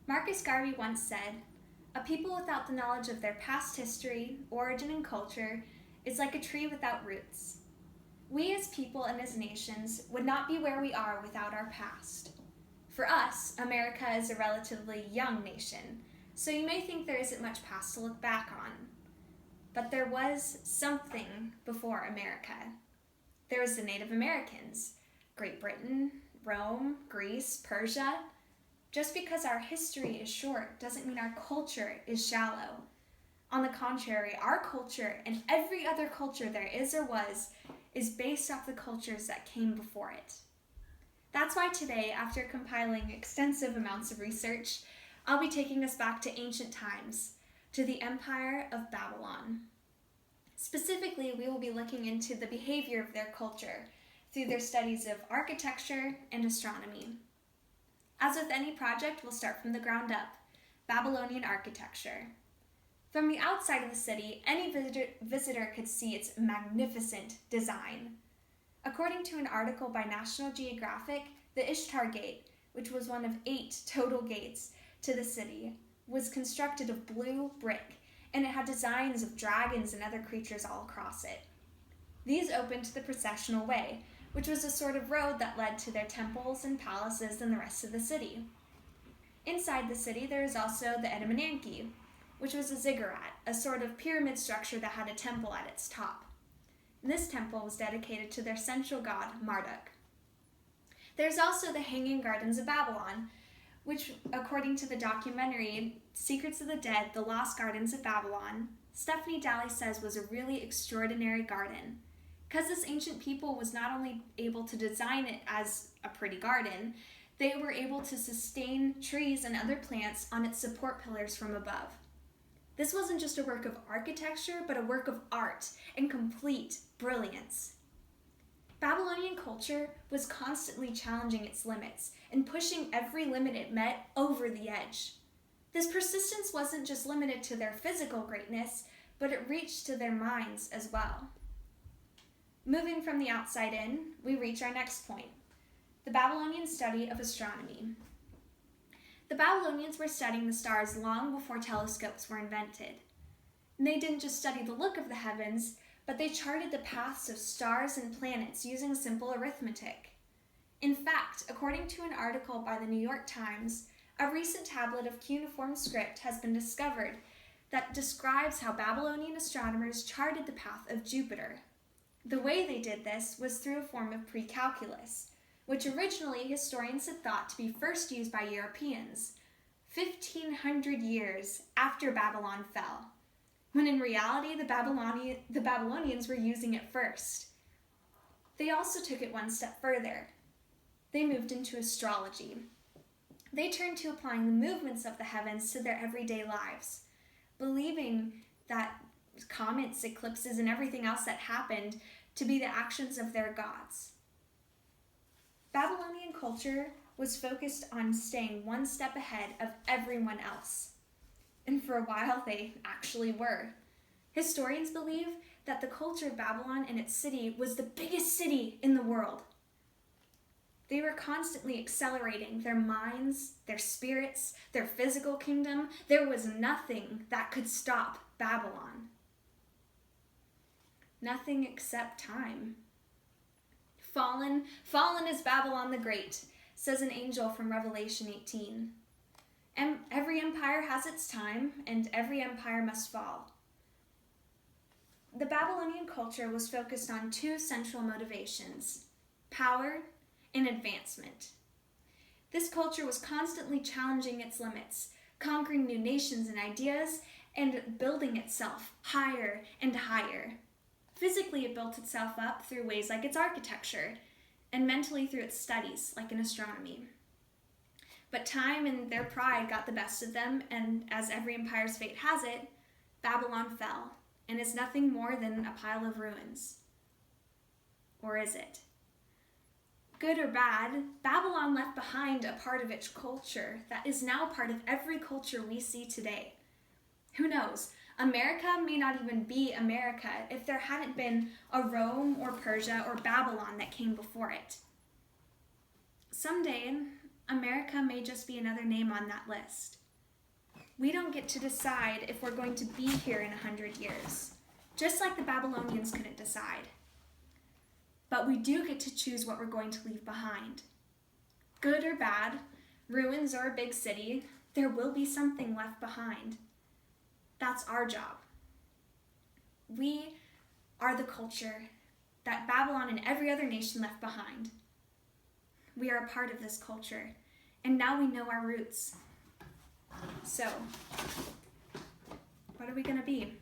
Marcus Garvey once said, "A people without the knowledge of their past history, origin, and culture is like a tree without roots." We as people and as nations would not be where we are without our past. For us, America is a relatively young nation, so you may think there isn't much past to look back on. But there was something before America. There was the Native Americans, Great Britain, Rome, Greece, Persia. Just because our history is short doesn't mean our culture is shallow. On the contrary, our culture and every other culture there is or was is based off the cultures that came before it. That's why today, after compiling extensive amounts of research, I'll be taking us back to ancient times, to the Empire of Babylon. Specifically, we will be looking into the behavior of their culture through their studies of architecture and astronomy. As with any project, we'll start from the ground up, Babylonian architecture. From the outside of the city, any visitor could see its magnificent design. According to an article by National Geographic, the Ishtar Gate, which was one of 8 total gates to the city, was constructed of blue brick, and it had designs of dragons and other creatures all across it. These opened to the processional way, which was a sort of road that led to their temples and palaces and the rest of the city. Inside the city, there is also the Edamananki, which was a ziggurat, a sort of pyramid structure that had a temple at its top. This temple was dedicated to their central god, Marduk. There's also the Hanging Gardens of Babylon, which, according to the documentary Secrets of the Dead, The Lost Gardens of Babylon, Stephanie Daly says was a really extraordinary garden. Because this ancient people was not only able to design it as a pretty garden, they were able to sustain trees and other plants on its support pillars from above. This wasn't just a work of architecture, but a work of art and complete brilliance. Babylonian culture was constantly challenging its limits and pushing every limit it met over the edge. This persistence wasn't just limited to their physical greatness, but it reached to their minds as well. Moving from the outside in, we reach our next point, the Babylonian study of astronomy. The Babylonians were studying the stars long before telescopes were invented. And they didn't just study the look of the heavens, but they charted the paths of stars and planets using simple arithmetic. In fact, according to an article by the New York Times, a recent tablet of cuneiform script has been discovered that describes how Babylonian astronomers charted the path of Jupiter. The way they did this was through a form of pre-calculus, which originally historians had thought to be first used by Europeans, 1,500 years after Babylon fell, when in reality the Babylonians were using it first. They also took it one step further. They moved into astrology. They turned to applying the movements of the heavens to their everyday lives, believing that comets, eclipses, and everything else that happened to be the actions of their gods. Babylonian culture was focused on staying one step ahead of everyone else. And for a while, they actually were. Historians believe that the culture of Babylon and its city was the biggest city in the world. They were constantly accelerating their minds, their spirits, their physical kingdom. There was nothing that could stop Babylon. Nothing except time. Fallen is Babylon the Great, says an angel from Revelation 18. And every empire has its time, and every empire must fall. The Babylonian culture was focused on 2 central motivations, power and advancement. This culture was constantly challenging its limits, conquering new nations and ideas, and building itself higher and higher. Physically, it built itself up through ways like its architecture, and mentally through its studies, like in astronomy. But time and their pride got the best of them, and as every empire's fate has it, Babylon fell, and is nothing more than a pile of ruins. Or is it? Good or bad, Babylon left behind a part of its culture that is now part of every culture we see today. Who knows? America may not even be America if there hadn't been a Rome or Persia or Babylon that came before it. Someday, America may just be another name on that list. We don't get to decide if we're going to be here in 100 years, just like the Babylonians couldn't decide. But we do get to choose what we're going to leave behind. Good or bad, ruins or a big city, there will be something left behind. That's our job. We are the culture that Babylon and every other nation left behind. We are a part of this culture, and now we know our roots. So, what are we going to be?